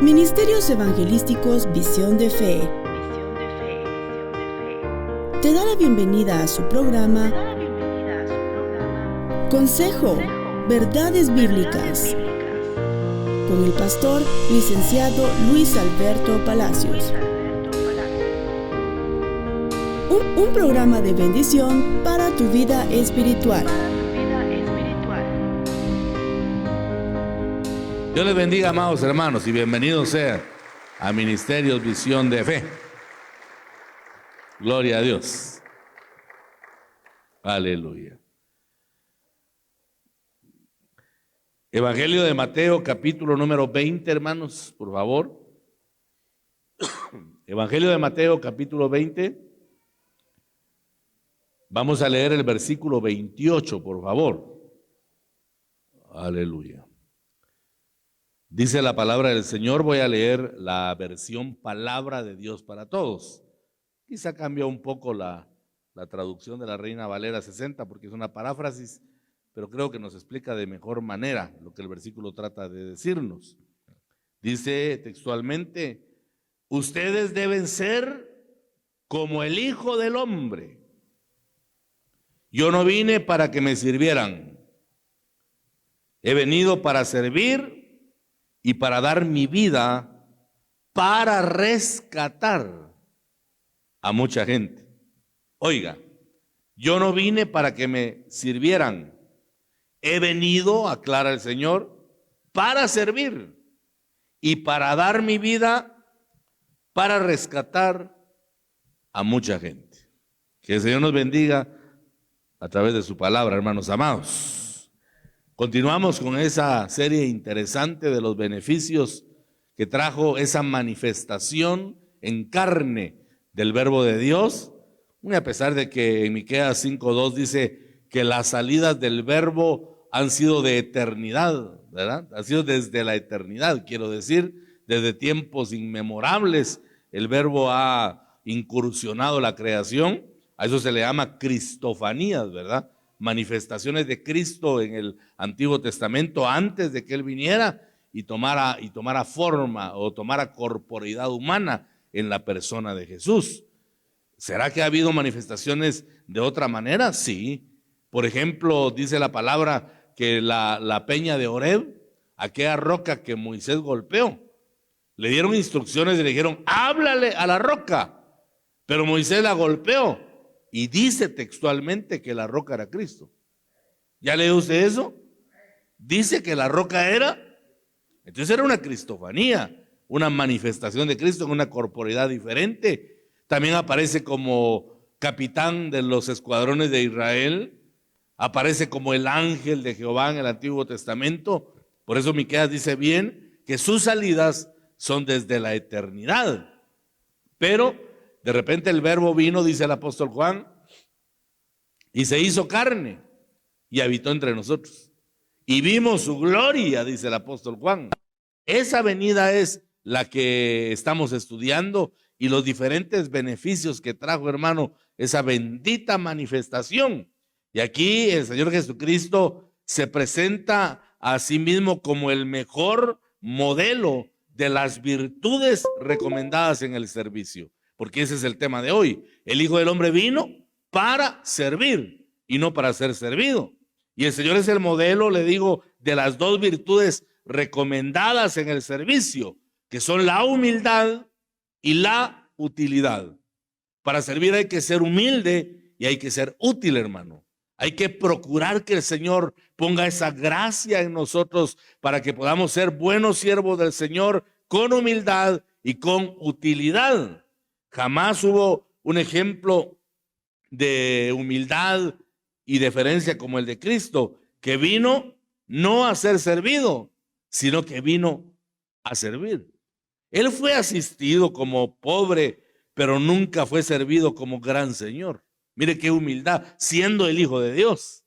Ministerios Evangelísticos Visión de Fe te da la bienvenida a su programa Consejo, Verdades Bíblicas, con el pastor licenciado Luis Alberto Palacios. Un programa de bendición para tu vida espiritual. Dios les bendiga, amados hermanos, y bienvenidos sean a Ministerios Visión de Fe. Gloria a Dios. Aleluya. Evangelio de Mateo, capítulo número 20, hermanos, por favor. Evangelio de Mateo, capítulo 20. Vamos a leer el versículo 28, por favor. Aleluya. Dice la palabra del Señor, voy a leer la versión Palabra de Dios para Todos. Quizá cambia un poco la traducción de la Reina Valera 60 porque es una paráfrasis, pero creo que nos explica de mejor manera lo que el versículo trata de decirnos. Dice textualmente, ustedes deben ser como el Hijo del Hombre. Yo no vine para que me sirvieran, he venido para servir y para dar mi vida para rescatar a mucha gente. Oiga, yo no vine para que me sirvieran, he venido, aclara el Señor, para servir y para dar mi vida para rescatar a mucha gente. Que el Señor nos bendiga a través de su palabra, hermanos amados. Continuamos con esa serie interesante de los beneficios que trajo esa manifestación en carne del verbo de Dios. Y a pesar de que en Miqueas 5:2 dice que las salidas del verbo han sido de eternidad, ¿verdad? Han sido desde la eternidad, quiero decir, desde tiempos inmemorables. El verbo ha incursionado la creación, a eso se le llama cristofanías, ¿verdad? Manifestaciones de Cristo en el Antiguo Testamento antes de que Él viniera y tomara forma o tomara corporeidad humana en la persona de Jesús. ¿Será que ha habido manifestaciones de otra manera? Sí. Por ejemplo, dice la palabra que la peña de Horeb, aquella roca que Moisés golpeó, le dieron instrucciones y le dijeron, háblale a la roca, pero Moisés la golpeó. Y dice textualmente que la roca era Cristo. ¿Ya leyó usted eso? Dice que la roca era, entonces era una cristofanía, una manifestación de Cristo en una corporeidad diferente. También aparece como capitán de los escuadrones de Israel, aparece como el ángel de Jehová en el Antiguo Testamento. Por eso Miqueas dice bien que sus salidas son desde la eternidad. Pero de repente el verbo vino, dice el apóstol Juan, y se hizo carne y habitó entre nosotros. Y vimos su gloria, dice el apóstol Juan. Esa venida es la que estamos estudiando y los diferentes beneficios que trajo, hermano, esa bendita manifestación. Y aquí el Señor Jesucristo se presenta a sí mismo como el mejor modelo de las virtudes recomendadas en el servicio. Porque ese es el tema de hoy. El Hijo del Hombre vino para servir y no para ser servido. Y el Señor es el modelo, le digo, de las dos virtudes recomendadas en el servicio, que son la humildad y la utilidad. Para servir hay que ser humilde y hay que ser útil, hermano. Hay que procurar que el Señor ponga esa gracia en nosotros para que podamos ser buenos siervos del Señor con humildad y con utilidad. Jamás hubo un ejemplo de humildad y deferencia como el de Cristo, que vino no a ser servido, sino que vino a servir. Él fue asistido como pobre, pero nunca fue servido como gran Señor. Mire qué humildad, siendo el Hijo de Dios,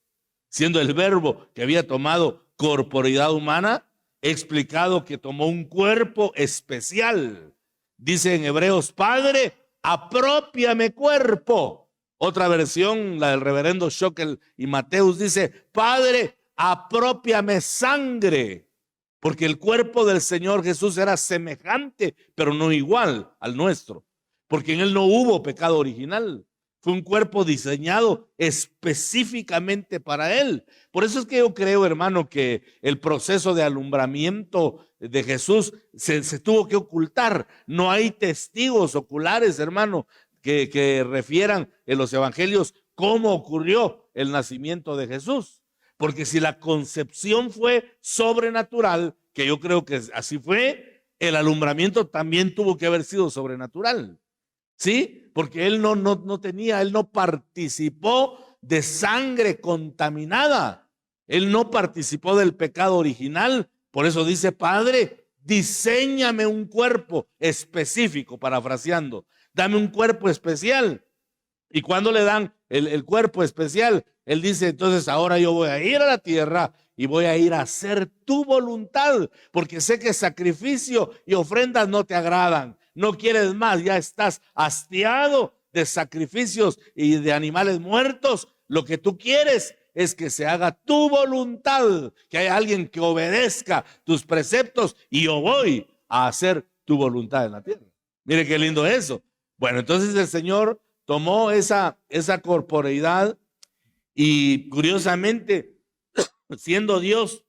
siendo el Verbo que había tomado corporeidad humana, explicado que tomó un cuerpo especial. Dice en Hebreos, Padre, aprópiame cuerpo. Otra versión, la del reverendo Schockel y Mateus, dice, Padre, aprópiame sangre. porque el cuerpo del Señor Jesús era semejante, pero no igual al nuestro, porque en Él no hubo pecado original. Fue un cuerpo diseñado específicamente para Él. Por eso es que yo creo, hermano, que el proceso de alumbramiento de Jesús se tuvo que ocultar. No hay testigos oculares, hermano, que refieran en los evangelios cómo ocurrió el nacimiento de Jesús. Porque si la concepción fue sobrenatural, que yo creo que así fue, el alumbramiento también tuvo que haber sido sobrenatural. ¿Sí? Porque él él no participó de sangre contaminada. Él no participó del pecado original. Por eso dice: Padre, diséñame un cuerpo específico, parafraseando. Dame un cuerpo especial. Y cuando le dan el cuerpo especial, él dice: entonces ahora yo voy a ir a la tierra y voy a ir a hacer tu voluntad, porque sé que sacrificio y ofrendas no te agradan. No quieres más, ya estás hastiado de sacrificios y de animales muertos. Lo que tú quieres es que se haga tu voluntad, que haya alguien que obedezca tus preceptos, y yo voy a hacer tu voluntad en la tierra. Mire qué lindo eso. Bueno, entonces el Señor tomó esa corporeidad y, curiosamente, siendo Dios,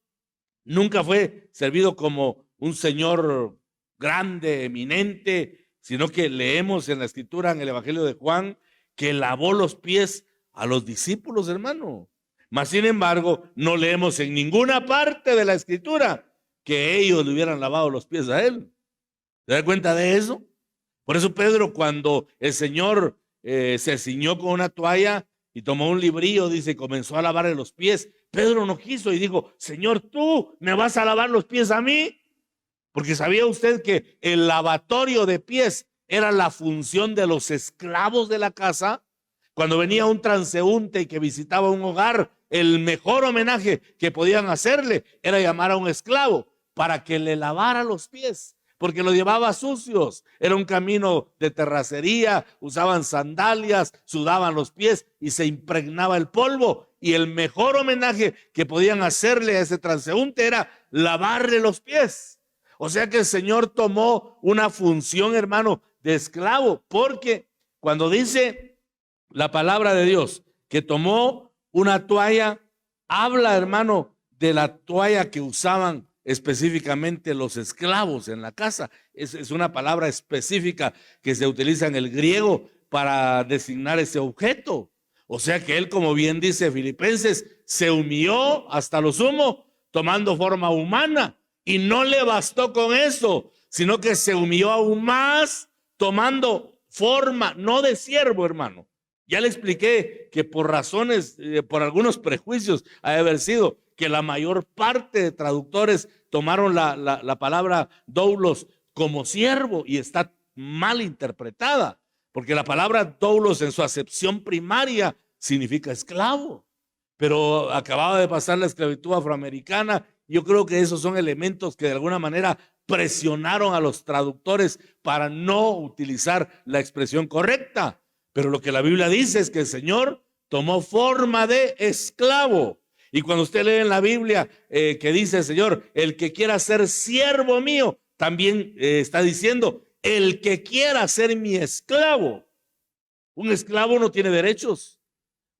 nunca fue servido como un Señor grande, eminente, sino que leemos en la Escritura, en el Evangelio de Juan, que lavó los pies a los discípulos, hermano. Mas, sin embargo, no leemos en ninguna parte de la Escritura que ellos le hubieran lavado los pies a él. ¿Se da cuenta de eso? Por eso Pedro, cuando el Señor se ciñó con una toalla y tomó un librillo, dice, comenzó a lavarle los pies, Pedro no quiso y dijo: Señor, ¿tú me vas a lavar los pies a mí? Porque ¿sabía usted que el lavatorio de pies era la función de los esclavos de la casa? Cuando venía un transeúnte que visitaba un hogar, el mejor homenaje que podían hacerle era llamar a un esclavo para que le lavara los pies, porque los llevaba sucios. Era un camino de terracería, usaban sandalias, sudaban los pies y se impregnaba el polvo. Y el mejor homenaje que podían hacerle a ese transeúnte era lavarle los pies. O sea que el Señor tomó una función, hermano, de esclavo, porque cuando dice la palabra de Dios que tomó una toalla, habla, hermano, de la toalla que usaban específicamente los esclavos en la casa. Es una palabra específica que se utiliza en el griego para designar ese objeto. O sea que él, como bien dice Filipenses, se humilló hasta lo sumo, tomando forma humana. Y no le bastó con eso, sino que se humilló aún más, tomando forma, no de siervo, hermano. Ya le expliqué que por razones, por algunos prejuicios, ha de haber sido que la mayor parte de traductores tomaron la palabra doulos como siervo, y está mal interpretada, porque la palabra doulos en su acepción primaria significa esclavo. Pero acababa de pasar la esclavitud afroamericana. Yo creo que esos son elementos que de alguna manera presionaron a los traductores para no utilizar la expresión correcta. Pero lo que la Biblia dice es que el Señor tomó forma de esclavo. Y cuando usted lee en la Biblia que dice el Señor: el que quiera ser siervo mío, también está diciendo: el que quiera ser mi esclavo. Un esclavo no tiene derechos.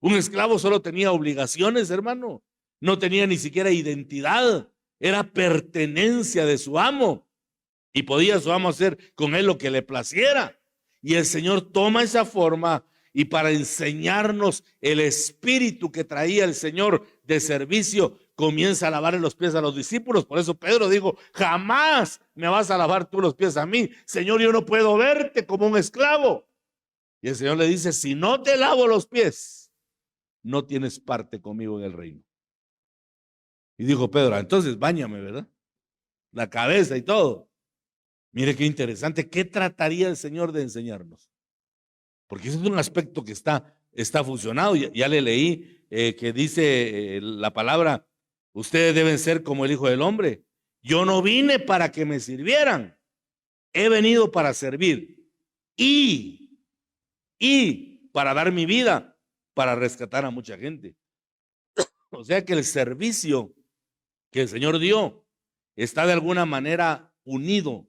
Un esclavo solo tenía obligaciones, hermano. No tenía ni siquiera identidad. Era pertenencia de su amo. Y podía su amo hacer con él lo que le placiera. Y el Señor toma esa forma, y para enseñarnos el espíritu que traía el Señor de servicio, comienza a lavarle los pies a los discípulos. Por eso Pedro dijo: jamás me vas a lavar tú los pies a mí. Señor, yo no puedo verte como un esclavo. Y el Señor le dice: si no te lavo los pies, no tienes parte conmigo en el reino. Y dijo Pedro: entonces báñame, ¿verdad? La cabeza y todo. Mire qué interesante. ¿Qué trataría el Señor de enseñarnos? Porque ese es un aspecto que está funcionado. Ya le leí que dice la palabra: ustedes deben ser como el Hijo del Hombre. Yo no vine para que me sirvieran. He venido para servir y para dar mi vida para rescatar a mucha gente. O sea que el servicio que el Señor dio está de alguna manera unido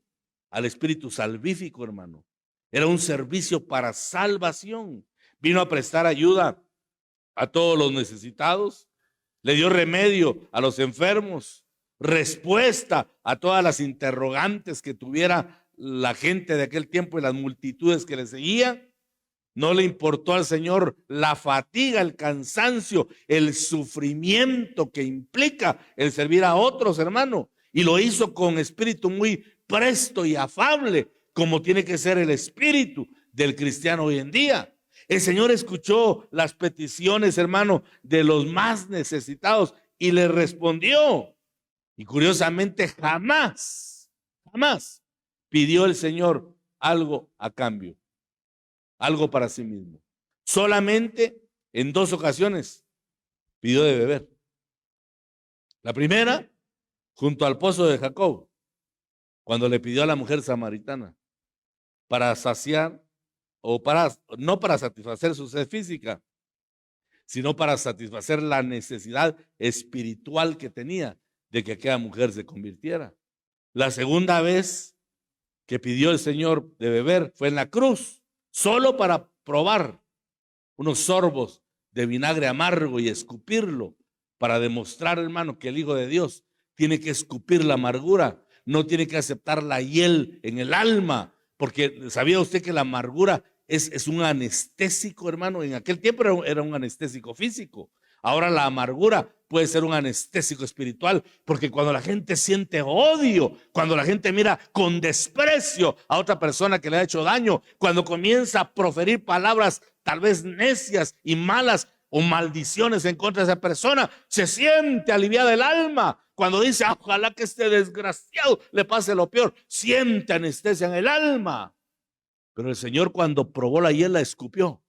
al espíritu salvífico, hermano. Era un servicio para salvación. Vino a prestar ayuda a todos los necesitados, le dio remedio a los enfermos, respuesta a todas las interrogantes que tuviera la gente de aquel tiempo y las multitudes que le seguían. No le importó al Señor la fatiga, el cansancio, el sufrimiento que implica el servir a otros, hermano. Y lo hizo con espíritu muy presto y afable, como tiene que ser el espíritu del cristiano hoy en día. El Señor escuchó las peticiones, hermano, de los más necesitados y le respondió. Y curiosamente jamás pidió el Señor algo a cambio, algo para sí mismo. Solamente en 2 ocasiones pidió de beber. La primera, junto al pozo de Jacob, cuando le pidió a la mujer samaritana para saciar, no para satisfacer su sed física, sino para satisfacer la necesidad espiritual que tenía de que aquella mujer se convirtiera. La segunda vez que pidió el Señor de beber fue en la cruz, solo para probar unos sorbos de vinagre amargo y escupirlo, para demostrar, hermano, que el Hijo de Dios tiene que escupir la amargura, no tiene que aceptar la hiel en el alma, porque ¿sabía usted que la amargura es un anestésico, hermano? En aquel tiempo era un anestésico físico. Ahora la amargura puede ser un anestésico espiritual, porque cuando la gente siente odio, cuando la gente mira con desprecio a otra persona que le ha hecho daño, cuando comienza a proferir palabras tal vez necias y malas o maldiciones en contra de esa persona, se siente aliviada el alma. Cuando dice, ojalá que este desgraciado le pase lo peor, siente anestesia en el alma. Pero el Señor, cuando probó la hiel, la escupió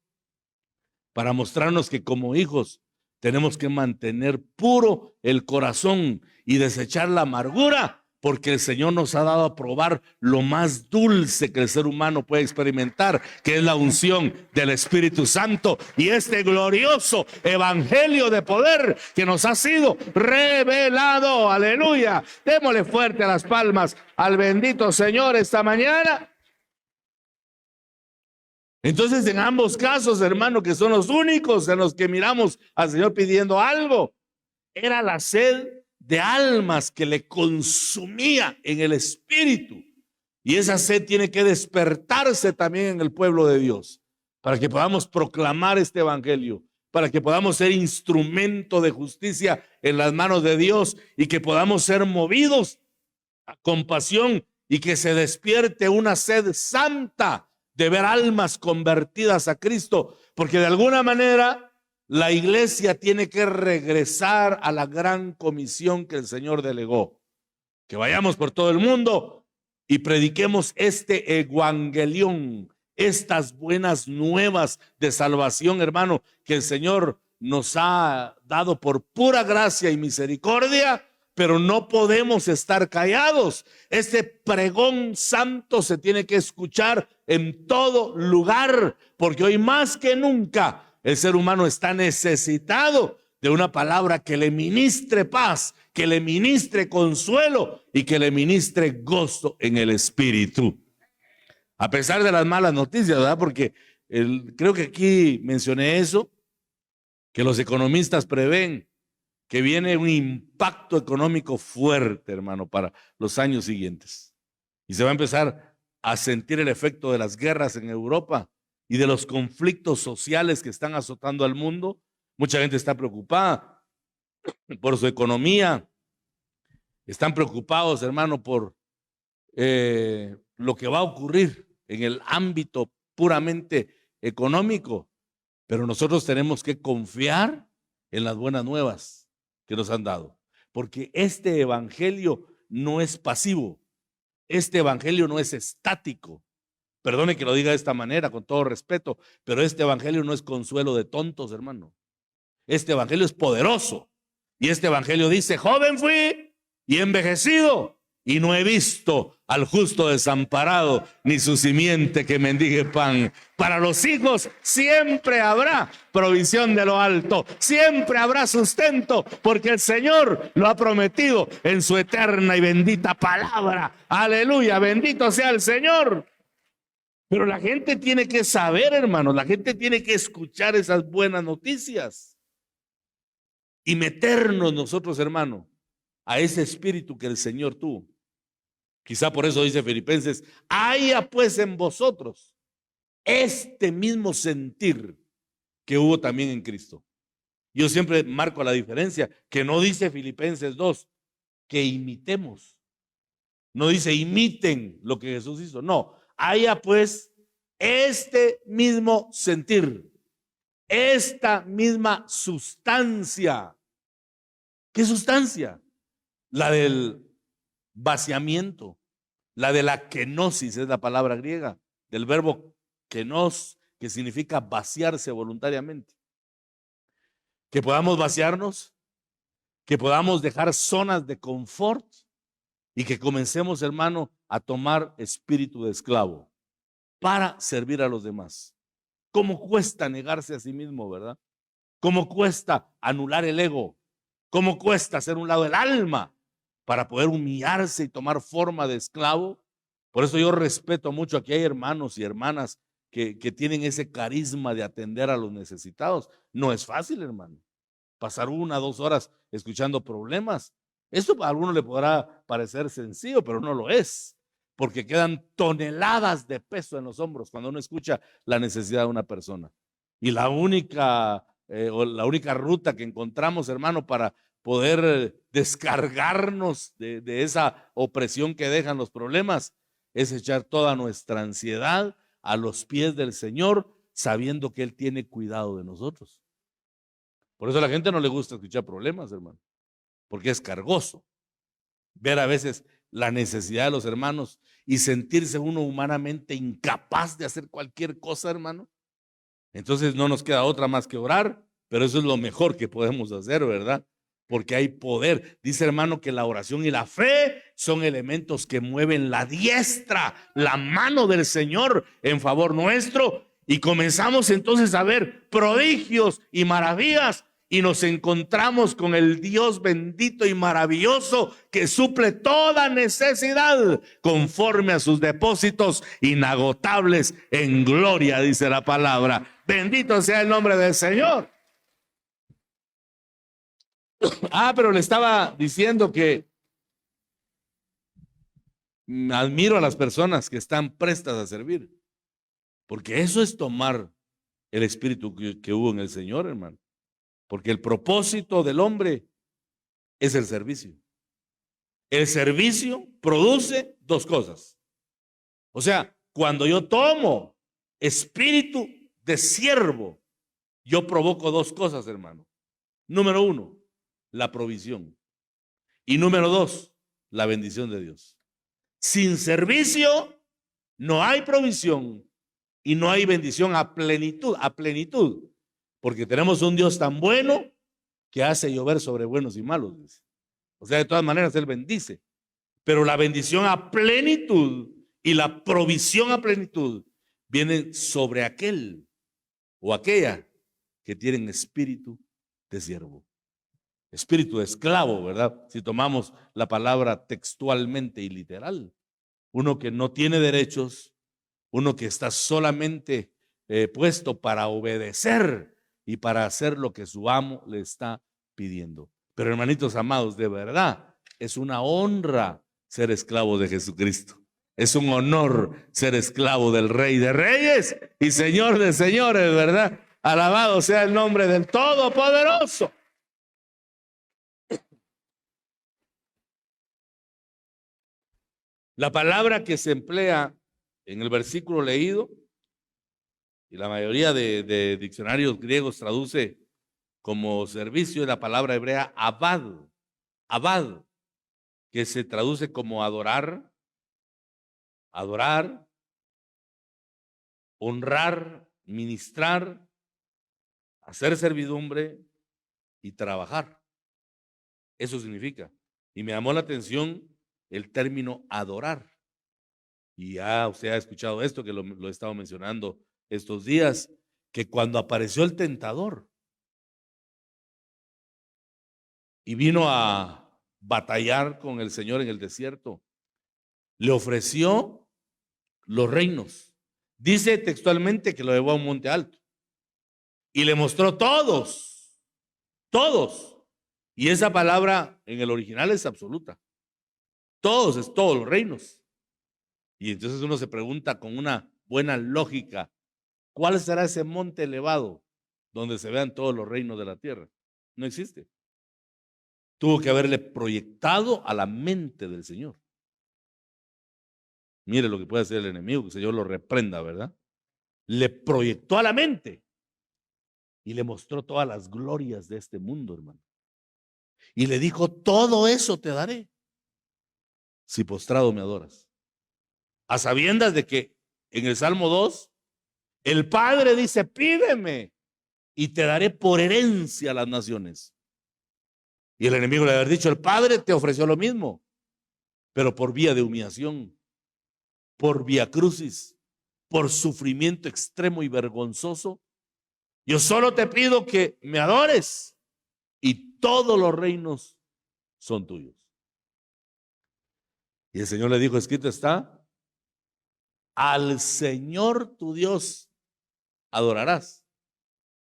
para mostrarnos que como hijos tenemos que mantener puro el corazón y desechar la amargura, porque el Señor nos ha dado a probar lo más dulce que el ser humano puede experimentar, que es la unción del Espíritu Santo y este glorioso evangelio de poder que nos ha sido revelado. Aleluya. Démosle fuerte a las palmas al bendito Señor esta mañana. Entonces, en ambos casos, hermano, que son los únicos en los que miramos al Señor pidiendo algo, era la sed de almas que le consumía en el espíritu. Y esa sed tiene que despertarse también en el pueblo de Dios, para que podamos proclamar este evangelio, para que podamos ser instrumento de justicia en las manos de Dios y que podamos ser movidos a compasión y que se despierte una sed santa de ver almas convertidas a Cristo, porque de alguna manera la iglesia tiene que regresar a la gran comisión que el Señor delegó, que vayamos por todo el mundo y prediquemos este evangelión, estas buenas nuevas de salvación, hermano, que el Señor nos ha dado por pura gracia y misericordia. Pero no podemos estar callados. Este pregón santo se tiene que escuchar en todo lugar, porque hoy más que nunca el ser humano está necesitado de una palabra que le ministre paz, que le ministre consuelo y que le ministre gozo en el espíritu. A pesar de las malas noticias, ¿verdad? Porque creo que aquí mencioné eso, que los economistas prevén que viene un impacto económico fuerte, hermano, para los años siguientes. Y se va a empezar a sentir el efecto de las guerras en Europa y de los conflictos sociales que están azotando al mundo. Mucha gente está preocupada por su economía. Están preocupados, hermano, por lo que va a ocurrir en el ámbito puramente económico. Pero nosotros tenemos que confiar en las buenas nuevas que nos han dado, porque este evangelio no es pasivo, este evangelio no es estático. Perdone que lo diga de esta manera, con todo respeto, pero este evangelio no es consuelo de tontos, hermano. Este evangelio es poderoso, y este evangelio dice, joven fui y envejecido, y no he visto al justo desamparado, ni su simiente que mendigue pan. Para los hijos siempre habrá provisión de lo alto, siempre habrá sustento, porque el Señor lo ha prometido en su eterna y bendita palabra. Aleluya, bendito sea el Señor. Pero la gente tiene que saber, hermanos, la gente tiene que escuchar esas buenas noticias y meternos nosotros, hermano, a ese espíritu que el Señor tuvo. Quizá por eso dice Filipenses, haya pues en vosotros este mismo sentir que hubo también en Cristo. Yo siempre marco la diferencia, que no dice Filipenses 2, que imitemos. No dice imiten lo que Jesús hizo, no. Haya pues este mismo sentir, esta misma sustancia. ¿Qué sustancia? La del vaciamiento, la de la kenosis, es la palabra griega, del verbo kenos, que significa vaciarse voluntariamente. Que podamos vaciarnos, que podamos dejar zonas de confort y que comencemos, hermano, a tomar espíritu de esclavo para servir a los demás. ¿Cómo cuesta negarse a sí mismo, verdad? ¿Cómo cuesta anular el ego? ¿Cómo cuesta hacer un lado el alma para poder humillarse y tomar forma de esclavo? Por eso yo respeto mucho, aquí hay hermanos y hermanas que tienen ese carisma de atender a los necesitados. No es fácil, hermano, pasar 1 o 2 horas escuchando problemas. Esto a algunos le podrá parecer sencillo, pero no lo es, porque quedan toneladas de peso en los hombros cuando uno escucha la necesidad de una persona. Y la única ruta que encontramos, hermano, para poder descargarnos de esa opresión que dejan los problemas, es echar toda nuestra ansiedad a los pies del Señor, sabiendo que Él tiene cuidado de nosotros. Por eso a la gente no le gusta escuchar problemas, hermano, porque es cargoso ver a veces la necesidad de los hermanos y sentirse uno humanamente incapaz de hacer cualquier cosa, hermano. Entonces no nos queda otra más que orar, pero eso es lo mejor que podemos hacer, ¿verdad? Porque hay poder. Dice, hermano, que la oración y la fe son elementos que mueven la diestra, la mano del Señor en favor nuestro, y comenzamos entonces a ver prodigios y maravillas y nos encontramos con el Dios bendito y maravilloso que suple toda necesidad conforme a sus depósitos inagotables en gloria, dice la palabra. Bendito sea el nombre del Señor. Pero le estaba diciendo que admiro a las personas que están prestas a servir, porque eso es tomar el espíritu que hubo en el Señor, hermano. Porque el propósito del hombre es el servicio. El servicio produce 2 cosas. O sea, cuando yo tomo espíritu de siervo, yo provoco 2 cosas, hermano. Número 1, la provisión. Y número 2, la bendición de Dios. Sin servicio no hay provisión y no hay bendición a plenitud. Porque tenemos un Dios tan bueno que hace llover sobre buenos y malos. O sea, de todas maneras, Él bendice. Pero la bendición a plenitud y la provisión a plenitud vienen sobre aquel o aquella que tienen espíritu de siervo. Espíritu de esclavo, ¿verdad? Si tomamos la palabra textualmente y literal. Uno que no tiene derechos, uno que está solamente puesto para obedecer y para hacer lo que su amo le está pidiendo. Pero hermanitos amados, de verdad, es una honra ser esclavo de Jesucristo. Es un honor ser esclavo del Rey de Reyes y Señor de Señores, ¿verdad? Alabado sea el nombre del Todopoderoso. La palabra que se emplea en el versículo leído, y la mayoría de diccionarios griegos traduce como servicio, es la palabra hebrea abad, que se traduce como adorar, honrar, ministrar, hacer servidumbre y trabajar. Eso significa. Y me llamó la atención el término adorar. Y ya usted ha escuchado esto, que lo he estado mencionando estos días, que cuando apareció el tentador y vino a batallar con el Señor en el desierto, le ofreció los reinos. Dice textualmente que lo llevó a un monte alto y le mostró todos. Y esa palabra en el original es absoluta. Todos, es todos los reinos. Y entonces uno se pregunta con una buena lógica, ¿cuál será ese monte elevado donde se vean todos los reinos de la tierra? No existe. Tuvo que haberle proyectado a la mente del Señor. Mire lo que puede hacer el enemigo, que el Señor lo reprenda, ¿verdad? Le proyectó a la mente y le mostró todas las glorias de este mundo, hermano. Y le dijo, todo eso te daré si postrado me adoras. A sabiendas de que en el Salmo 2, el Padre dice, pídeme y te daré por herencia a las naciones. Y el enemigo le había dicho, el Padre te ofreció lo mismo, pero por vía de humillación, por vía crucis, por sufrimiento extremo y vergonzoso. Yo solo te pido que me adores y todos los reinos son tuyos. Y el Señor le dijo, escrito está, al Señor tu Dios adorarás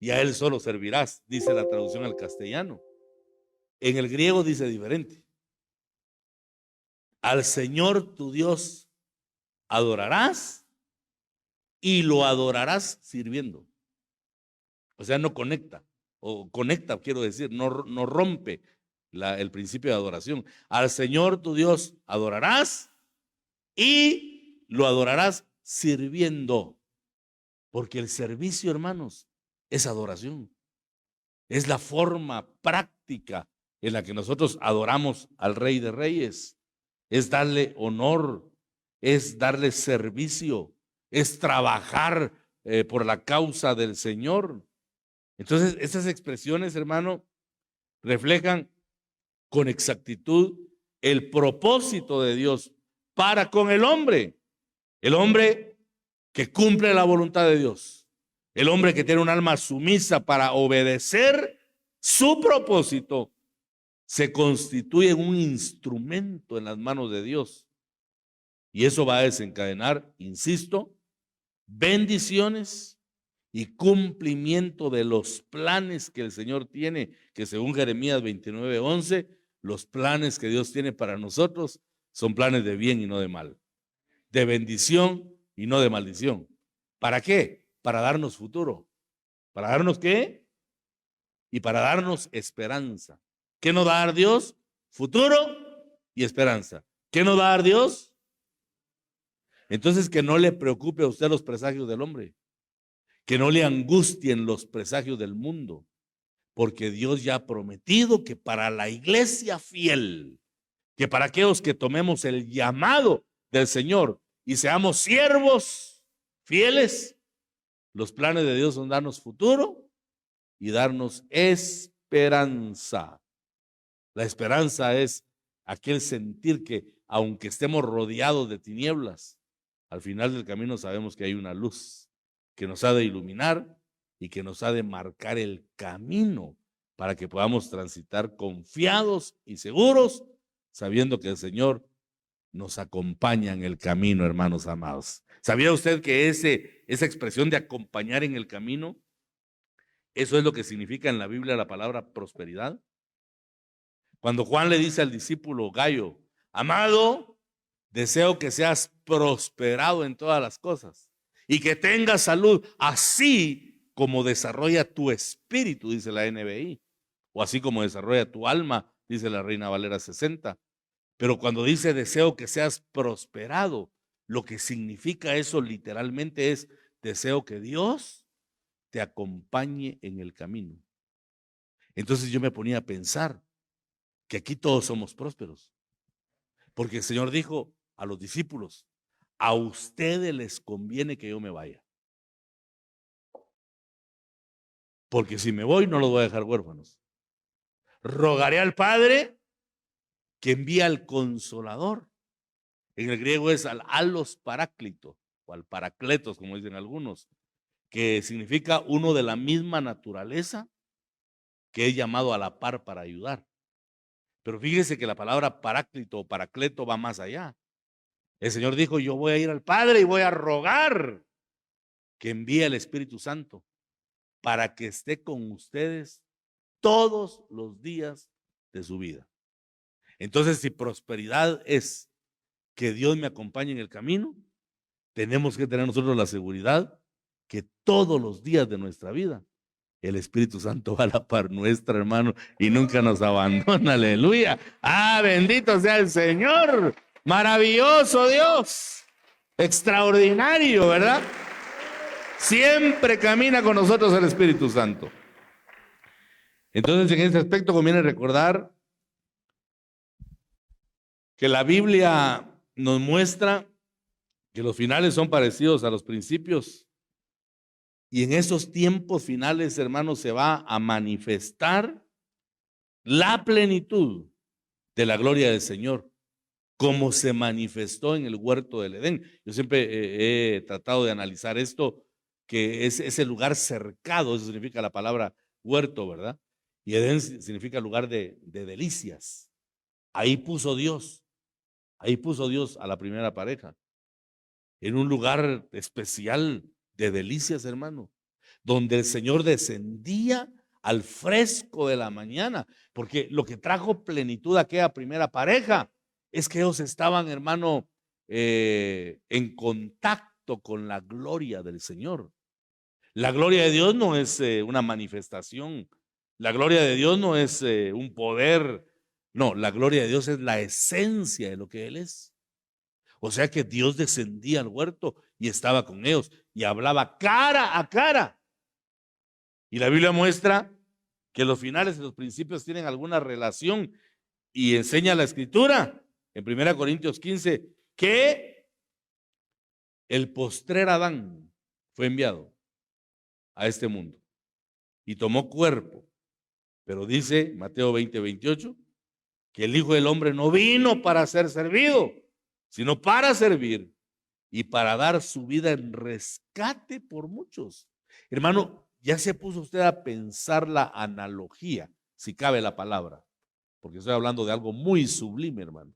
y a Él solo servirás, dice la traducción al castellano. En el griego dice diferente. Al Señor tu Dios adorarás y lo adorarás sirviendo. O sea, no conecta, o conecta, quiero decir, no rompe el principio de adoración. Al Señor tu Dios adorarás y lo adorarás sirviendo. Porque el servicio, hermanos, es adoración. Es la forma práctica en la que nosotros adoramos al Rey de Reyes. Es darle honor, es darle servicio, es trabajar por la causa del Señor. Entonces, esas expresiones, hermano, reflejan con exactitud el propósito de Dios para con el hombre que cumple la voluntad de Dios, el hombre que tiene un alma sumisa para obedecer su propósito, se constituye en un instrumento en las manos de Dios. Y eso va a desencadenar, insisto, bendiciones y cumplimiento de los planes que el Señor tiene, que según Jeremías 29:11, los planes que Dios tiene para nosotros son planes de bien y no de mal, de bendición y no de maldición. ¿Para qué? Para darnos futuro. ¿Para darnos qué? Y para darnos esperanza. ¿Qué nos va a dar Dios? Futuro y esperanza. ¿Qué nos va a dar Dios? Entonces, que no le preocupe a usted los presagios del hombre, que no le angustien los presagios del mundo, porque Dios ya ha prometido que para la iglesia fiel, que para aquellos que tomemos el llamado del Señor y seamos siervos fieles, los planes de Dios son darnos futuro y darnos esperanza. La esperanza es aquel sentir que aunque estemos rodeados de tinieblas, al final del camino sabemos que hay una luz que nos ha de iluminar y que nos ha de marcar el camino para que podamos transitar confiados y seguros, sabiendo que el Señor nos acompaña en el camino, hermanos amados. ¿Sabía usted que esa expresión de acompañar en el camino, eso es lo que significa en la Biblia la palabra prosperidad? Cuando Juan le dice al discípulo Gayo, amado, deseo que seas prosperado en todas las cosas y que tengas salud, así como desarrolla tu espíritu, dice la NBI, o así como desarrolla tu alma, dice la Reina Valera 60. Pero cuando dice deseo que seas prosperado, lo que significa eso literalmente es deseo que Dios te acompañe en el camino. Entonces yo me ponía a pensar que aquí todos somos prósperos, porque el Señor dijo a los discípulos, a ustedes les conviene que yo me vaya, porque si me voy no los voy a dejar huérfanos. Rogaré al Padre que envíe al Consolador En el griego es al alos paráclito, o al paracletos, como dicen algunos, que significa uno de la misma naturaleza que es llamado a la par para ayudar. Pero fíjese que la palabra paráclito o paracleto va más allá. El Señor dijo, yo voy a ir al Padre y voy a rogar que envíe el Espíritu Santo para que esté con ustedes todos los días de su vida. Entonces, si prosperidad es que Dios me acompañe en el camino, tenemos que tener nosotros la seguridad que todos los días de nuestra vida el Espíritu Santo va a la par nuestra, hermano, y nunca nos abandona. Aleluya. Ah, bendito sea el Señor. Maravilloso Dios. Extraordinario, ¿verdad? Siempre camina con nosotros el Espíritu Santo. Entonces, en este aspecto conviene recordar que la Biblia nos muestra que los finales son parecidos a los principios. Y en esos tiempos finales, hermanos, se va a manifestar la plenitud de la gloria del Señor, como se manifestó en el huerto del Edén. Yo siempre he tratado de analizar esto, que es ese lugar cercado, eso significa la palabra huerto, ¿verdad? Y Edén significa lugar de delicias. Ahí puso Dios a la primera pareja, en un lugar especial de delicias, hermano, donde el Señor descendía al fresco de la mañana, porque lo que trajo plenitud a aquella primera pareja es que ellos estaban, hermano, en contacto con la gloria del Señor. La gloria de Dios no es una manifestación, la gloria de Dios no es un poder, no, la gloria de Dios es la esencia de lo que Él es. O sea que Dios descendía al huerto y estaba con ellos y hablaba cara a cara. Y la Biblia muestra que los finales y los principios tienen alguna relación y enseña la Escritura en 1 Corintios 15 que el postrer Adán fue enviado a este mundo y tomó cuerpo. Pero dice Mateo 20:28 que el Hijo del Hombre no vino para ser servido, sino para servir y para dar su vida en rescate por muchos. Hermano, ya se puso usted a pensar la analogía, si cabe la palabra, porque estoy hablando de algo muy sublime, hermano.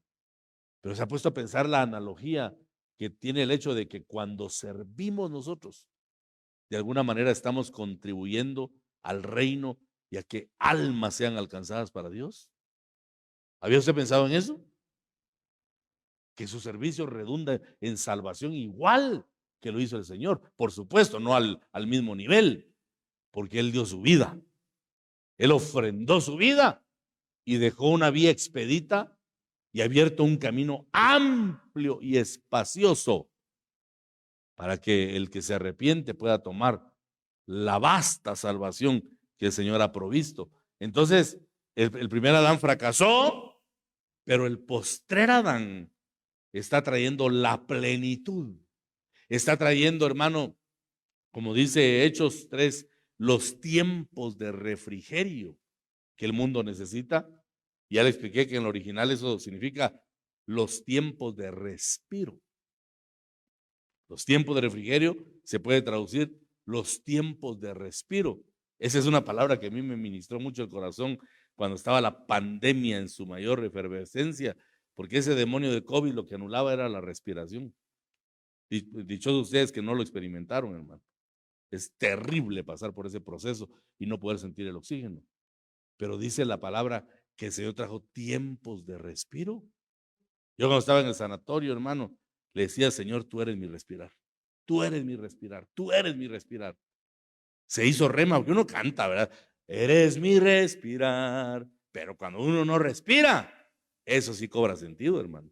Pero se ha puesto a pensar la analogía que tiene el hecho de que cuando servimos nosotros, de alguna manera estamos contribuyendo al reino y a que almas sean alcanzadas para Dios. ¿Había usted pensado en eso? Que su servicio redunda en salvación igual que lo hizo el Señor. Por supuesto, no al mismo nivel, porque Él dio su vida. Él ofrendó su vida y dejó una vía expedita y abierto un camino amplio y espacioso para que el que se arrepiente pueda tomar la vasta salvación que el Señor ha provisto. Entonces, el primer Adán fracasó, pero el postrer Adán está trayendo la plenitud. Está trayendo, hermano, como dice Hechos 3, los tiempos de refrigerio que el mundo necesita. Ya le expliqué que en el original eso significa los tiempos de respiro. Los tiempos de refrigerio se puede traducir los tiempos de respiro. Esa es una palabra que a mí me ministró mucho el corazón cuando estaba la pandemia en su mayor efervescencia, porque ese demonio de COVID lo que anulaba era la respiración. Dichosos ustedes que no lo experimentaron, hermano. Es terrible pasar por ese proceso y no poder sentir el oxígeno. Pero dice la palabra que el Señor trajo tiempos de respiro. Yo cuando estaba en el sanatorio, hermano, le decía, Señor, tú eres mi respirar. Tú eres mi respirar. Tú eres mi respirar. Se hizo rema, porque uno canta, ¿verdad? Eres mi respirar. Pero cuando uno no respira, eso sí cobra sentido, hermano.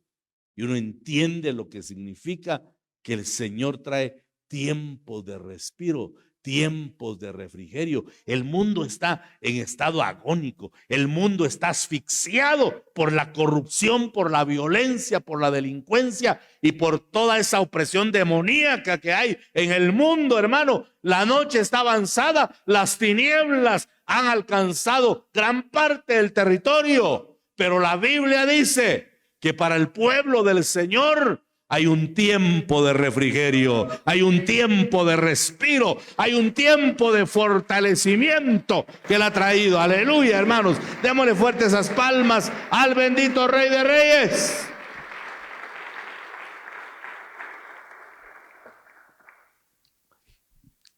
Y uno entiende lo que significa que el Señor trae tiempos de respiro, tiempos de refrigerio. El mundo está en estado agónico. El mundo está asfixiado por la corrupción, por la violencia, por la delincuencia y por toda esa opresión demoníaca que hay en el mundo, hermano. La noche está avanzada, las tinieblas han alcanzado gran parte del territorio, pero la Biblia dice que para el pueblo del Señor hay un tiempo de refrigerio, hay un tiempo de respiro, hay un tiempo de fortalecimiento que Él ha traído. Aleluya, hermanos. Démosle fuertes esas palmas al bendito Rey de Reyes.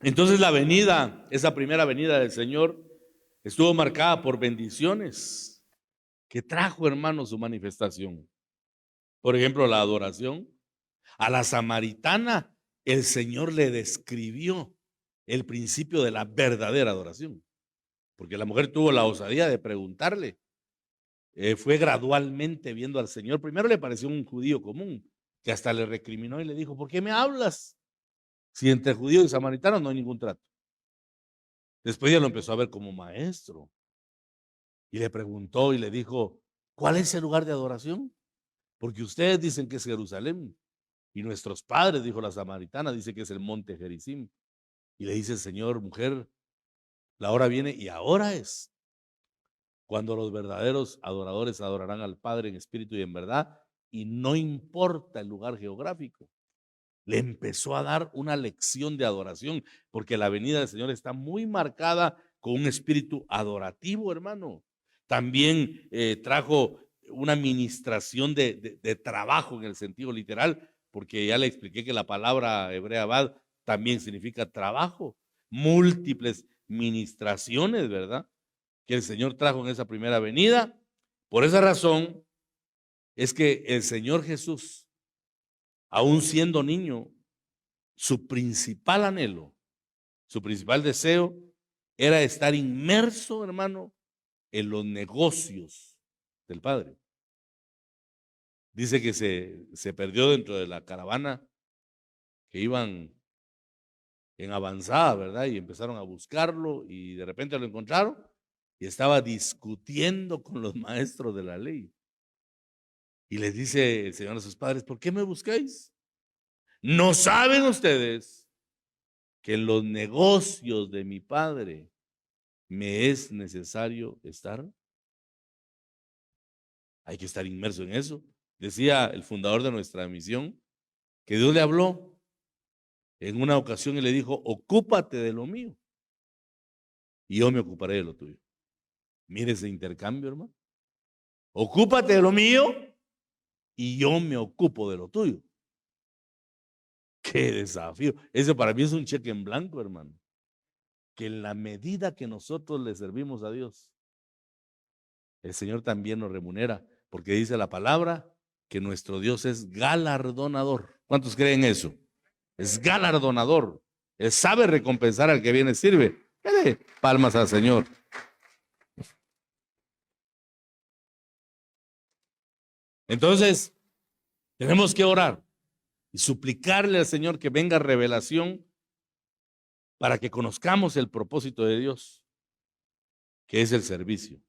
Entonces la venida, esa primera venida del Señor, estuvo marcada por bendiciones que trajo, hermanos, su manifestación. Por ejemplo, la adoración. A la samaritana el Señor le describió el principio de la verdadera adoración, porque la mujer tuvo la osadía de preguntarle. Fue gradualmente viendo al Señor. Primero le pareció un judío común, que hasta le recriminó y le dijo: ¿por qué me hablas? Si entre judíos y samaritanos no hay ningún trato. Después ya lo empezó a ver como maestro y le preguntó y le dijo: ¿cuál es el lugar de adoración? Porque ustedes dicen que es Jerusalén y nuestros padres, dijo la samaritana, dice que es el monte Gerizim. Y le dice el Señor: mujer, la hora viene y ahora es cuando los verdaderos adoradores adorarán al Padre en espíritu y en verdad, y no importa el lugar geográfico. Le empezó a dar una lección de adoración, porque la venida del Señor está muy marcada con un espíritu adorativo, hermano. También trajo una ministración de trabajo en el sentido literal, porque ya le expliqué que la palabra hebrea bad también significa trabajo. Múltiples ministraciones, ¿verdad?, que el Señor trajo en esa primera venida. Por esa razón es que el Señor Jesús, aún siendo niño, su principal anhelo, su principal deseo era estar inmerso, hermano, en los negocios del Padre. Dice que se perdió dentro de la caravana que iban en avanzada, ¿verdad? Y empezaron a buscarlo y de repente lo encontraron y estaba discutiendo con los maestros de la ley. Y les dice el Señor a sus padres: ¿por qué me buscáis? ¿No saben ustedes que en los negocios de mi Padre me es necesario estar? Hay que estar inmerso en eso. Decía el fundador de nuestra misión que Dios le habló en una ocasión y le dijo: ocúpate de lo mío y yo me ocuparé de lo tuyo. Mire ese intercambio, hermano. Ocúpate de lo mío y yo me ocupo de lo tuyo. Qué desafío. Ese para mí es un cheque en blanco, hermano. Que en la medida que nosotros le servimos a Dios, el Señor también nos remunera, porque dice la palabra que nuestro Dios es galardonador. ¿Cuántos creen eso? Es galardonador. Él sabe recompensar al que viene sirve. Dale palmas al Señor. Entonces, tenemos que orar y suplicarle al Señor que venga revelación para que conozcamos el propósito de Dios, que es el servicio.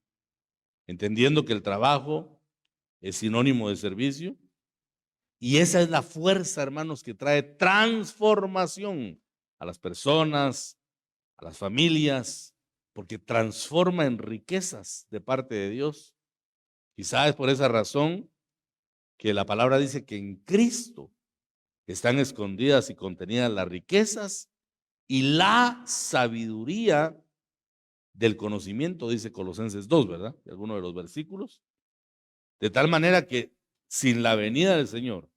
Entendiendo que el trabajo es sinónimo de servicio. Y esa es la fuerza, hermanos, que trae transformación a las personas, a las familias, porque transforma en riquezas de parte de Dios. Quizás es por esa razón que la palabra dice que en Cristo están escondidas y contenidas las riquezas y la sabiduría del conocimiento, dice Colosenses 2, ¿verdad? De alguno de los versículos. De tal manera que sin la venida del Señor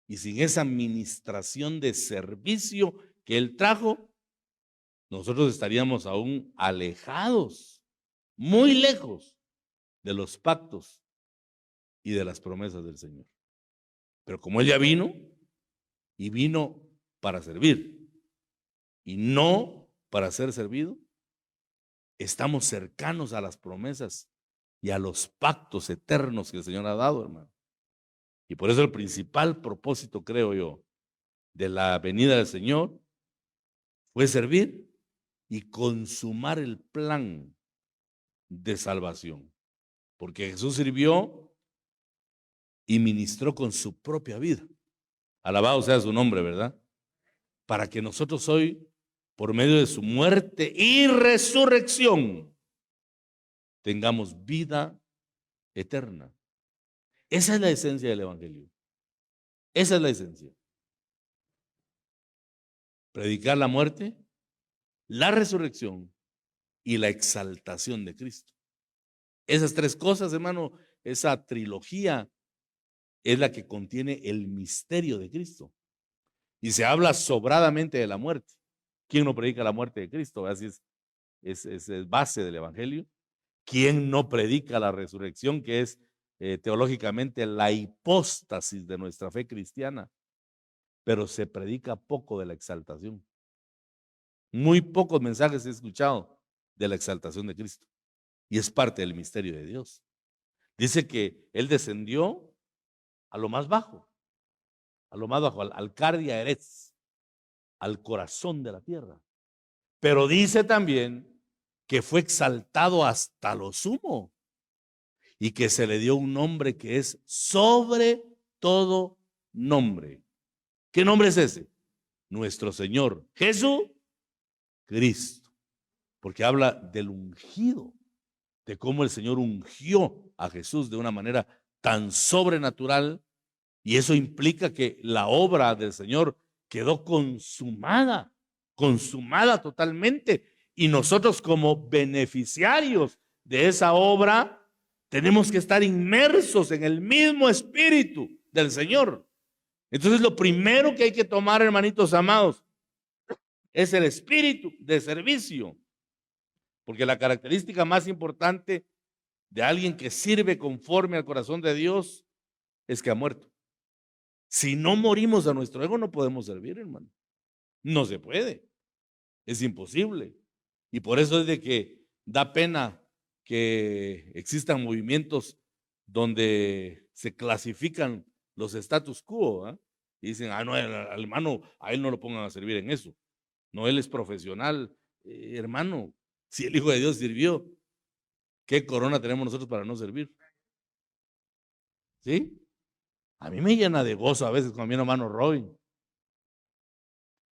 y sin esa administración de servicio que Él trajo, nosotros estaríamos aún alejados, muy lejos de los pactos y de las promesas del Señor. Pero como Él ya vino, y vino para servir, y no para ser servido, estamos cercanos a las promesas y a los pactos eternos que el Señor ha dado, hermano. Y por eso el principal propósito, creo yo, de la venida del Señor fue servir y consumar el plan de salvación. Porque Jesús sirvió y ministró con su propia vida. Alabado sea su nombre, ¿verdad? Para que nosotros hoy, por medio de su muerte y resurrección, tengamos vida eterna. Esa es la esencia del Evangelio. Esa es la esencia. Predicar la muerte, la resurrección y la exaltación de Cristo. Esas tres cosas, hermano, esa trilogía es la que contiene el misterio de Cristo. Y se habla sobradamente de la muerte. ¿Quién no predica la muerte de Cristo? Así es base del Evangelio. ¿Quién no predica la resurrección, que es teológicamente la hipóstasis de nuestra fe cristiana? Pero se predica poco de la exaltación. Muy pocos mensajes he escuchado de la exaltación de Cristo. Y es parte del misterio de Dios. Dice que Él descendió a lo más bajo, al cardia eretz, al corazón de la tierra. Pero dice también que fue exaltado hasta lo sumo y que se le dio un nombre que es sobre todo nombre. ¿Qué nombre es ese? Nuestro Señor Jesucristo. Porque habla del ungido, de cómo el Señor ungió a Jesús de una manera tan sobrenatural, y eso implica que la obra del Señor quedó consumada totalmente, y nosotros como beneficiarios de esa obra tenemos que estar inmersos en el mismo espíritu del Señor. Entonces lo primero que hay que tomar, hermanitos amados, es el espíritu de servicio, porque la característica más importante de alguien que sirve conforme al corazón de Dios es que ha muerto. Si no morimos a nuestro ego, no podemos servir, hermano. No se puede. Es imposible. Y por eso es de que da pena que existan movimientos donde se clasifican los status quo, ¿eh? Y dicen, no, al hermano, a él no lo pongan a servir en eso. No, él es profesional. Hermano, si el Hijo de Dios sirvió, ¿qué corona tenemos nosotros para no servir? ¿Sí? A mí me llena de gozo a veces con mi hermano Robin,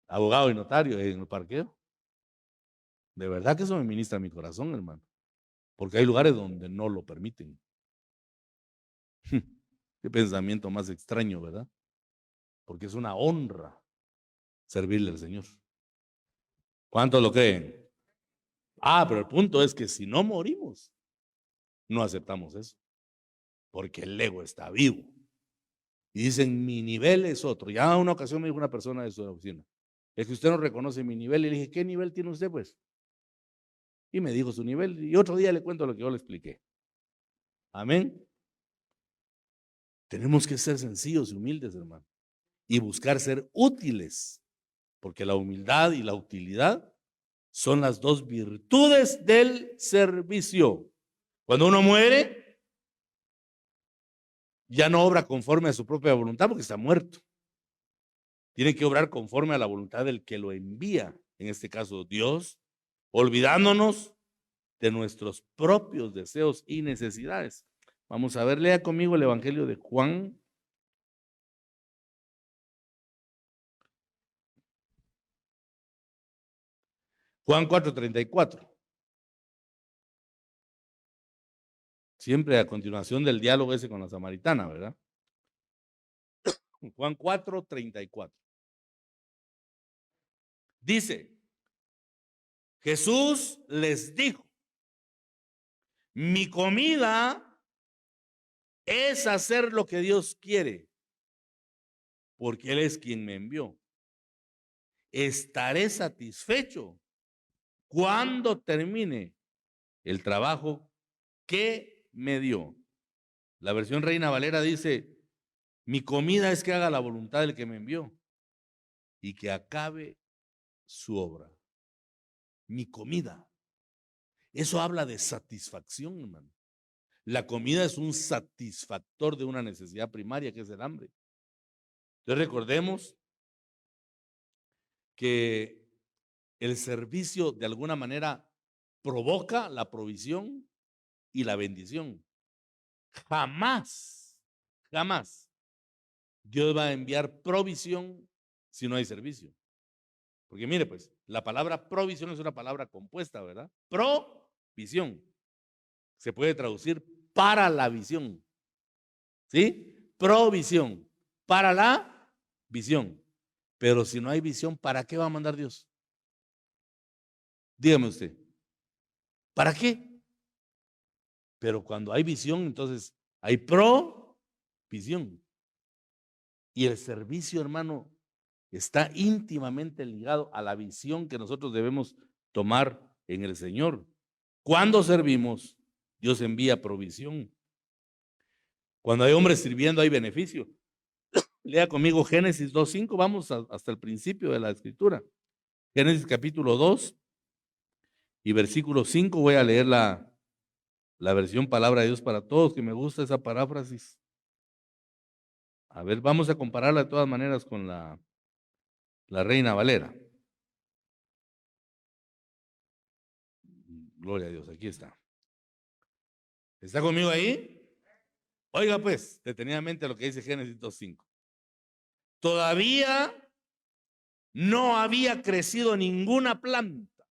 abogado y notario en el parqueo. De verdad que eso me ministra mi corazón, hermano. Porque hay lugares donde no lo permiten. Qué pensamiento más extraño, ¿verdad? Porque es una honra servirle al Señor. ¿Cuántos lo creen? Pero el punto es que si no morimos, no aceptamos eso. Porque el ego está vivo. Y dicen, mi nivel es otro. Ya una ocasión me dijo una persona de su oficina, es que usted no reconoce mi nivel. Y le dije, ¿qué nivel tiene usted, pues? Y me dijo su nivel. Y otro día le cuento lo que yo le expliqué. Amén. Tenemos que ser sencillos y humildes, hermano. Y buscar ser útiles. Porque la humildad y la utilidad son las dos virtudes del servicio. Cuando uno muere, ya no obra conforme a su propia voluntad porque está muerto. Tiene que obrar conforme a la voluntad del que lo envía, en este caso Dios, olvidándonos de nuestros propios deseos y necesidades. Vamos a ver, lea conmigo el Evangelio de Juan. Juan 4:34. Siempre a continuación del diálogo ese con la samaritana, ¿verdad? Juan 4:34. Dice, Jesús les dijo, mi comida es hacer lo que Dios quiere, porque Él es quien me envió. Estaré satisfecho cuando termine el trabajo que me dio. La versión Reina Valera dice, mi comida es que haga la voluntad del que me envió y que acabe su obra. Mi comida. Eso habla de satisfacción, hermano. La comida es un satisfactor de una necesidad primaria que es el hambre. Entonces recordemos que el servicio de alguna manera provoca la provisión y la bendición. Jamás Dios va a enviar provisión si no hay servicio. Porque mire, pues, la palabra provisión es una palabra compuesta, ¿verdad? Provisión. Se puede traducir para la visión. ¿Sí? Provisión para la visión. Pero si no hay visión, ¿para qué va a mandar Dios? Dígame usted, ¿para qué? Pero cuando hay visión, entonces hay provisión. Y el servicio, hermano, está íntimamente ligado a la visión que nosotros debemos tomar en el Señor. Cuando servimos, Dios envía provisión. Cuando hay hombres sirviendo, hay beneficio. Lea conmigo Génesis 2:5, vamos hasta el principio de la escritura. Génesis capítulo 2 y versículo 5, voy a leer la versión Palabra de Dios para Todos, que me gusta esa paráfrasis. A ver, vamos a compararla de todas maneras con la Reina Valera. Gloria a Dios, aquí está. ¿Está conmigo ahí? Oiga pues, detenidamente lo que dice Génesis 2:5. Todavía no había crecido ninguna planta.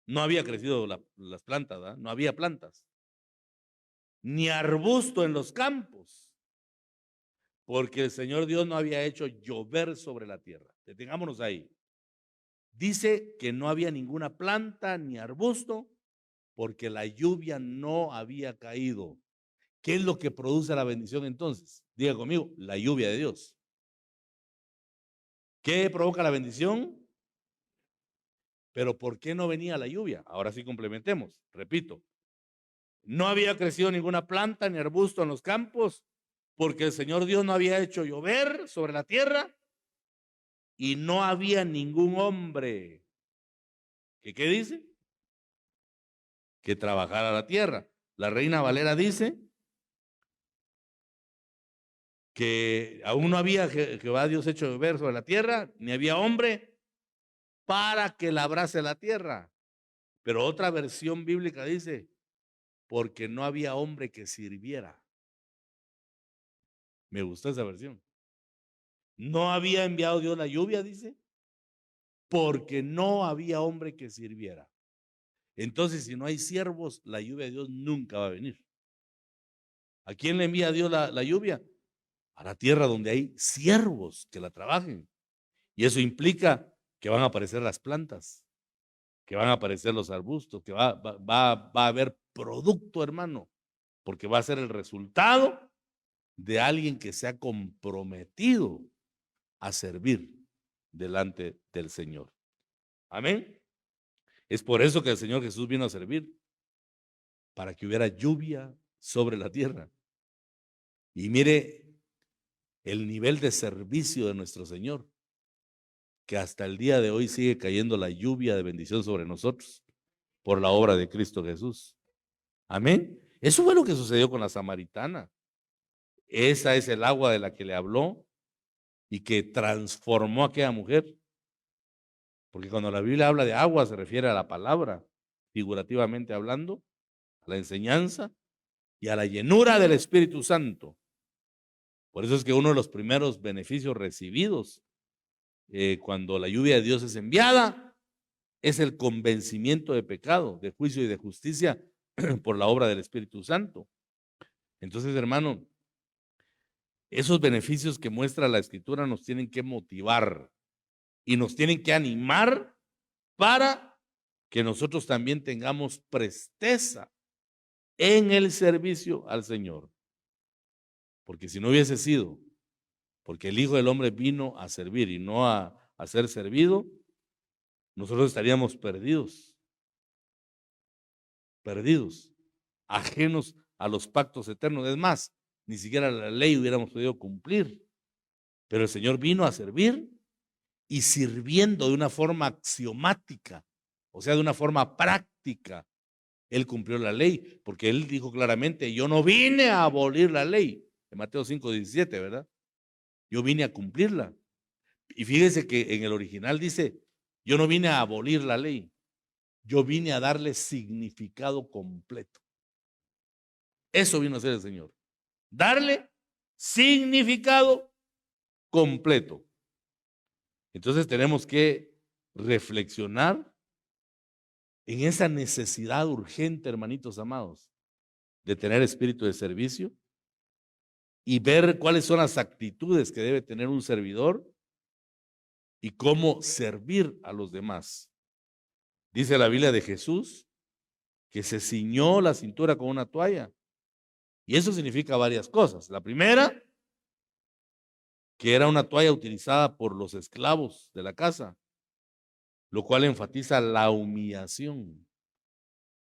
No había crecido las plantas, ¿verdad? No había plantas. Ni arbusto en los campos. Porque el Señor Dios no había hecho llover sobre la tierra. Detengámonos ahí. Dice que no había ninguna planta ni arbusto porque la lluvia no había caído. ¿Qué es lo que produce la bendición entonces? Diga conmigo, la lluvia de Dios. ¿Qué provoca la bendición? Pero ¿por qué no venía la lluvia? Ahora sí complementemos. Repito, no había crecido ninguna planta ni arbusto en los campos porque el Señor Dios no había hecho llover sobre la tierra y no había ningún hombre que, ¿qué dice? Que trabajara la tierra. La Reina Valera dice que aún no había Jehová Dios hecho llover sobre la tierra, ni había hombre para que labrase la tierra. Pero otra versión bíblica dice, porque no había hombre que sirviera. Me gusta esa versión. No había enviado Dios la lluvia, dice, porque no había hombre que sirviera. Entonces, si no hay siervos, la lluvia de Dios nunca va a venir. ¿A quién le envía Dios la lluvia? A la tierra donde hay siervos que la trabajen. Y eso implica que van a aparecer las plantas, que van a aparecer los arbustos, que va a haber producto, hermano, porque va a ser el resultado de alguien que se ha comprometido a servir delante del Señor. Amén. Es por eso que el Señor Jesús vino a servir, para que hubiera lluvia sobre la tierra. Y mire el nivel de servicio de nuestro Señor, que hasta el día de hoy sigue cayendo la lluvia de bendición sobre nosotros por la obra de Cristo Jesús. Amén. Eso fue lo que sucedió con la samaritana. Esa es el agua de la que le habló y que transformó a aquella mujer. Porque cuando la Biblia habla de agua se refiere a la palabra, figurativamente hablando, a la enseñanza y a la llenura del Espíritu Santo. Por eso es que uno de los primeros beneficios recibidos cuando la lluvia de Dios es enviada es el convencimiento de pecado, de juicio y de justicia por la obra del Espíritu Santo. Entonces, hermano, esos beneficios que muestra la Escritura nos tienen que motivar y nos tienen que animar para que nosotros también tengamos presteza en el servicio al Señor. Porque si no hubiese sido, porque el Hijo del Hombre vino a servir y no a ser servido, nosotros estaríamos perdidos, ajenos a los pactos eternos. Es más, ni siquiera la ley hubiéramos podido cumplir. Pero el Señor vino a servir y sirviendo de una forma axiomática, o sea, de una forma práctica. Él cumplió la ley, porque Él dijo claramente, yo no vine a abolir la ley, en Mateo 5:17, ¿verdad? Yo vine a cumplirla. Y fíjese que en el original dice, yo no vine a abolir la ley, yo vine a darle significado completo. Eso vino a hacer el Señor, darle significado completo. Entonces tenemos que reflexionar en esa necesidad urgente, hermanitos amados, de tener espíritu de servicio y ver cuáles son las actitudes que debe tener un servidor y cómo servir a los demás. Dice la Biblia de Jesús que se ciñó la cintura con una toalla. Y eso significa varias cosas. La primera, que era una toalla utilizada por los esclavos de la casa, lo cual enfatiza la humillación,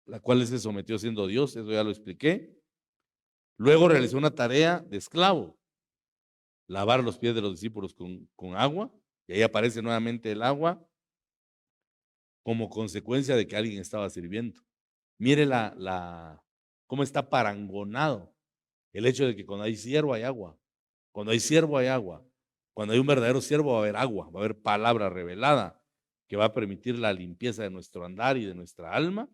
la cual él se sometió siendo Dios, eso ya lo expliqué. Luego realizó una tarea de esclavo, lavar los pies de los discípulos con agua, y ahí aparece nuevamente el agua como consecuencia de que alguien estaba sirviendo. Mire cómo está parangonado el hecho de que cuando hay siervo hay agua, cuando hay siervo hay agua, cuando hay un verdadero siervo va a haber agua, va a haber palabra revelada que va a permitir la limpieza de nuestro andar y de nuestra alma.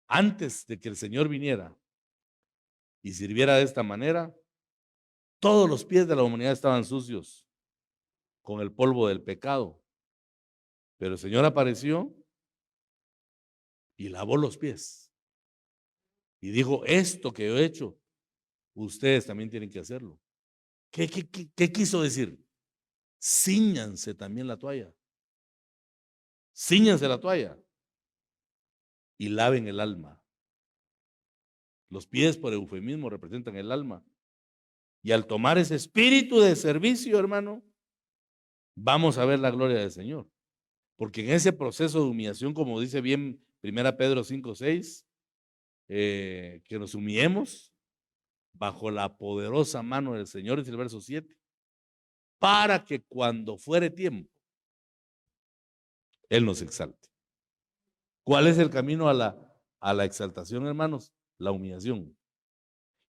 Antes de que el Señor viniera y sirviera de esta manera, todos los pies de la humanidad estaban sucios con el polvo del pecado. Pero el Señor apareció y lavó los pies. Y dijo, esto que yo he hecho, ustedes también tienen que hacerlo. ¿Qué quiso decir? Cíñanse también la toalla. Cíñanse la toalla. Y laven el alma. Los pies, por eufemismo, representan el alma. Y al tomar ese espíritu de servicio, hermano, vamos a ver la gloria del Señor. Porque en ese proceso de humillación, como dice bien 1 Pedro 5:6, que nos humillemos bajo la poderosa mano del Señor, dice el verso 7, para que cuando fuere tiempo, Él nos exalte. ¿Cuál es el camino a la exaltación, hermanos? La humillación.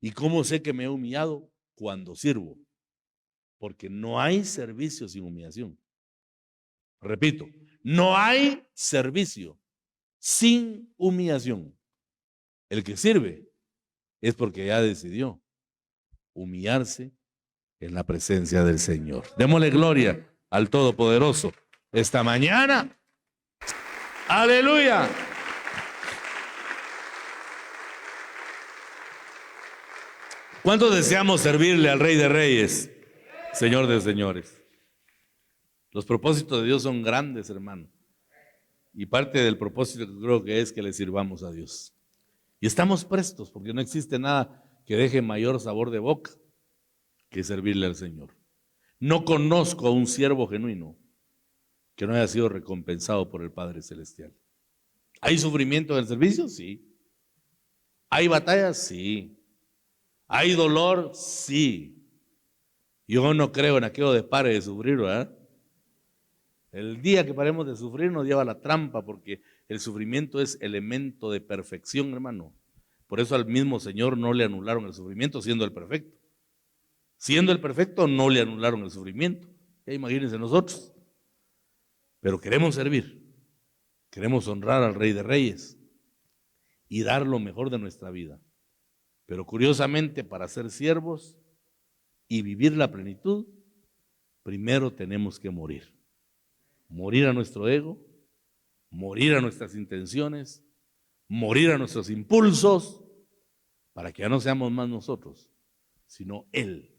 ¿Y cómo sé que me he humillado? Cuando sirvo. Porque no hay servicio sin humillación. Repito, no hay servicio sin humillación. El que sirve es porque ya decidió humillarse en la presencia del Señor. Démosle gloria al Todopoderoso esta mañana. ¡Aleluya! ¿Cuántos deseamos servirle al Rey de Reyes, Señor de Señores? Los propósitos de Dios son grandes, hermano. Y parte del propósito creo que es que le sirvamos a Dios. Y estamos prestos, porque no existe nada que deje mayor sabor de boca que servirle al Señor. No conozco a un siervo genuino que no haya sido recompensado por el Padre Celestial. ¿Hay sufrimiento en el servicio? Sí. ¿Hay batallas? Sí. ¿Hay dolor? Sí. Yo no creo en aquello de pare de sufrir, ¿verdad? El día que paremos de sufrir nos lleva a la trampa, porque el sufrimiento es elemento de perfección, hermano. Por eso al mismo Señor no le anularon el sufrimiento, siendo el perfecto. Siendo el perfecto, no le anularon el sufrimiento. Ya imagínense nosotros. Pero queremos servir, queremos honrar al Rey de Reyes y dar lo mejor de nuestra vida. Pero curiosamente, para ser siervos y vivir la plenitud, primero tenemos que morir. Morir a nuestro ego, morir a nuestras intenciones, morir a nuestros impulsos, para que ya no seamos más nosotros, sino Él